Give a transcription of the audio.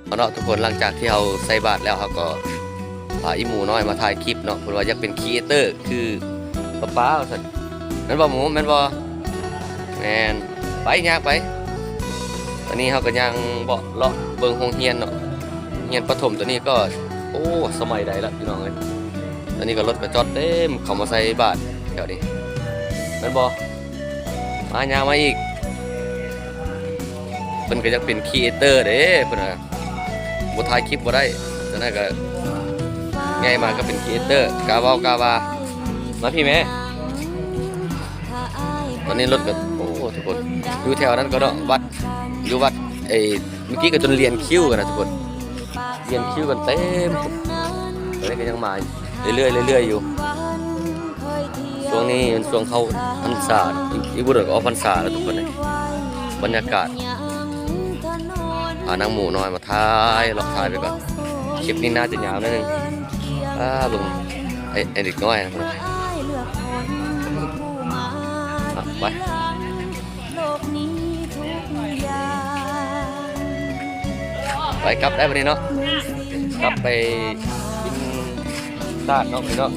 เนาะทุกคนหลังจากที่เราใส่บาตรแล้วเขาก็พาอีหมูน้อยมาถ่ายคลิปเนาะเพิ่นว่าอยากเป็นครีเอเตอร์คือป้าว่าซั่นแม่นบ่หมูแม่นบ่แม่นไปยากไปตอนนี้เขาก็ยังบ่เลาะเบิ่งโรงเรียนเนาะเรียนประถมตัวนี้ก็โอ้สมัยใดละพี่น้องเอ้ยตอนนี้ก็รถก็จอดเต็มเข้ามาใส่บาตรแถวนี้แม่นบ่มายางมาอีกเพิ่นก็อยากเป็นครีเอเตอร์เด้เพิ่นน่ะบ่ถ่ายคลิปบ่ได้ฉะนั้นก็ง่ายมาก็เป็นครีเอเตอร์กาเว้ากาว่ามาพี่แม่ตอนนี้รถก็โอ้ทุกคนอยู่แถวนั้นก็เนาะวัดอยู่วัดเมื่อกี้ก็จนเรียนคิวกันนะทุกคนเรียนคิวกันเต็มตอนนี้ก็ยังมาเรื่อยๆอยู่ช่วงนี้เป็นช่วงเข้าพรรษาอีกบุรุษก็ออกพรรษาแล้วทุกคนเลยบรรยากาศนางหมูน้อยมาท้ายหลอกท้ายไปก่อนคลิปนี้น่าจะยาวนิดนึงลุงไอเด็กน้อยนะไปไปกลับได้วันนี้เนาะกลับไปกินซาดเนาะพี่เนาะ